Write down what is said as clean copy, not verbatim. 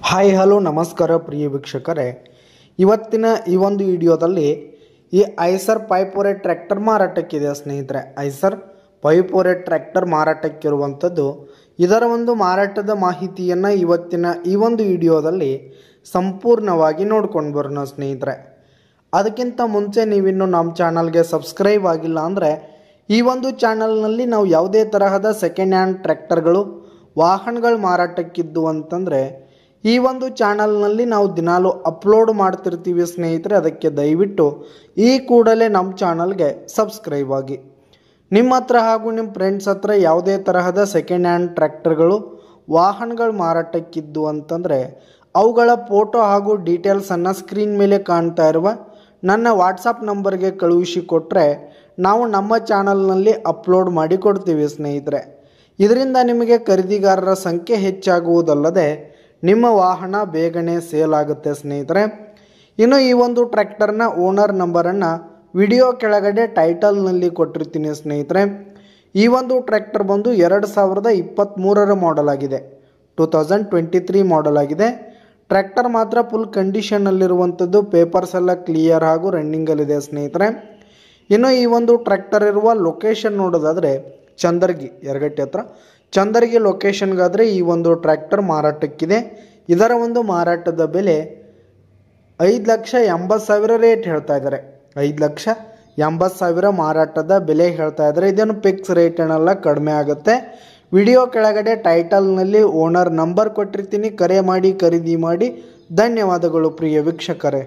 Hi hello ನಮಸ್ಕಾರ ಪ್ರಿಯ ವೀಕ್ಷಕರೇ, ಇವತ್ತಿನ ಈ ಒಂದು ವಿಡಿಯೋದಲ್ಲಿ ಈ ಐಸರ್ 548 ಟ್ರ್ಯಾಕ್ಟರ್ ಮಾರಾಟಕ್ಕಿದೆ ಸ್ನೇಹಿತರೆ. ಐಸರ್ 548 ಟ್ರ್ಯಾಕ್ಟರ್ ಮಾರಾಟಕ್ಕಿರುವಂಥದ್ದು. ಇದರ ಒಂದು ಮಾರಾಟದ ಮಾಹಿತಿಯನ್ನು ಇವತ್ತಿನ ಈ ಒಂದು ವಿಡಿಯೋದಲ್ಲಿ ಸಂಪೂರ್ಣವಾಗಿ ನೋಡ್ಕೊಂಡು ಬರೋಣ ಸ್ನೇಹಿತರೆ. ಅದಕ್ಕಿಂತ ಮುಂಚೆ ನೀವಿನ್ನು ನಮ್ಮ ಚಾನಲ್ಗೆ ಸಬ್ಸ್ಕ್ರೈಬ್ ಆಗಿಲ್ಲ ಅಂದರೆ ಈ ಒಂದು ಚಾನಲ್ನಲ್ಲಿ ನಾವು ಯಾವುದೇ ತರಹದ ಸೆಕೆಂಡ್ ಹ್ಯಾಂಡ್ ಟ್ರ್ಯಾಕ್ಟರ್ಗಳು ವಾಹನಗಳು ಮಾರಾಟಕ್ಕಿದ್ದು ಅಂತಂದರೆ ಈ ಒಂದು ಚಾನಲ್ನಲ್ಲಿ ನಾವು ದಿನಾಲು ಅಪ್ಲೋಡ್ ಮಾಡ್ತಿರ್ತೀವಿ ಸ್ನೇಹಿತರೆ. ಅದಕ್ಕೆ ದಯವಿಟ್ಟು ಈ ಕೂಡಲೇ ನಮ್ಮ ಚಾನಲ್ಗೆ ಸಬ್ಸ್ಕ್ರೈಬ್ ಆಗಿ. ನಿಮ್ಮ ಹತ್ರ ಹಾಗೂ ನಿಮ್ಮ ಫ್ರೆಂಡ್ಸ್ ಹತ್ರ ಯಾವುದೇ ತರಹದ ಸೆಕೆಂಡ್ ಹ್ಯಾಂಡ್ ಟ್ರ್ಯಾಕ್ಟರ್ಗಳು ವಾಹನಗಳು ಮಾರಾಟಕ್ಕಿದ್ದು ಅಂತಂದರೆ ಅವುಗಳ ಫೋಟೋ ಹಾಗೂ ಡೀಟೇಲ್ಸನ್ನು ಸ್ಕ್ರೀನ್ ಮೇಲೆ ಕಾಣ್ತಾ ಇರುವ ನನ್ನ ವಾಟ್ಸಪ್ ನಂಬರ್ಗೆ ಕಳುಹಿಸಿ ಕೊಟ್ಟರೆ ನಾವು ನಮ್ಮ ಚಾನಲ್ನಲ್ಲಿ ಅಪ್ಲೋಡ್ ಮಾಡಿ ಕೊಡ್ತೀವಿ ಸ್ನೇಹಿತರೆ. ಇದರಿಂದ ನಿಮಗೆ ಖರೀದಿಗಾರರ ಸಂಖ್ಯೆ ಹೆಚ್ಚಾಗುವುದಲ್ಲದೆ ನಿಮ್ಮ ವಾಹನ ಬೇಗನೆ ಸೇಲ್ ಆಗುತ್ತೆ ಸ್ನೇಹಿತರೆ. ಇನ್ನು ಈ ಒಂದು ಟ್ರ್ಯಾಕ್ಟರ್ನ ಓನರ್ ನಂಬರನ್ನು ವಿಡಿಯೋ ಕೆಳಗಡೆ ಟೈಟಲ್ನಲ್ಲಿ ಕೊಟ್ಟಿರ್ತೀನಿ ಸ್ನೇಹಿತರೆ. ಈ ಒಂದು ಟ್ರ್ಯಾಕ್ಟರ್ ಬಂದು 2023 ಮಾಡೆಲ್ ಆಗಿದೆ, 2023 ಮಾಡೆಲ್ ಆಗಿದೆ. ಟ್ರ್ಯಾಕ್ಟರ್ ಮಾತ್ರ ಫುಲ್ ಕಂಡೀಷನ್ನಲ್ಲಿರುವಂಥದ್ದು, ಪೇಪರ್ಸ್ ಎಲ್ಲ ಕ್ಲಿಯರ್ ಹಾಗೂ ರನ್ನಿಂಗಲ್ಲಿದೆ ಸ್ನೇಹಿತರೆ. ಇನ್ನು ಈ ಒಂದು ಟ್ರ್ಯಾಕ್ಟರ್ ಇರುವ ಲೊಕೇಶನ್ ನೋಡೋದಾದರೆ ಚಂದರ್ಗಿ, ಯರಗಟ್ಟಿ ಹತ್ರ ಚಂದರ್ಗಿ ಲೊಕೇಶನ್ಗಾದರೆ ಈ ಒಂದು ಟ್ರ್ಯಾಕ್ಟರ್ ಮಾರಾಟಕ್ಕಿದೆ. ಇದರ ಒಂದು ಮಾರಾಟದ ಬೆಲೆ 5,80,000 ರೇಟ್ ಹೇಳ್ತಾ ಇದ್ದಾರೆ. 5,80,000 ಮಾರಾಟದ ಬೆಲೆ ಹೇಳ್ತಾ ಇದ್ದಾರೆ. ಇದೇನು ಫಿಕ್ಸ್ ರೇಟ್ ಏನಲ್ಲ, ಕಡಿಮೆ ಆಗುತ್ತೆ. ವಿಡಿಯೋ ಕೆಳಗಡೆ ಟೈಟಲ್ನಲ್ಲಿ ಓನರ್ ನಂಬರ್ ಕೊಟ್ಟಿರ್ತೀನಿ, ಕರೆ ಮಾಡಿ ಖರೀದಿ ಮಾಡಿ. ಧನ್ಯವಾದಗಳು ಪ್ರಿಯ ವೀಕ್ಷಕರೇ.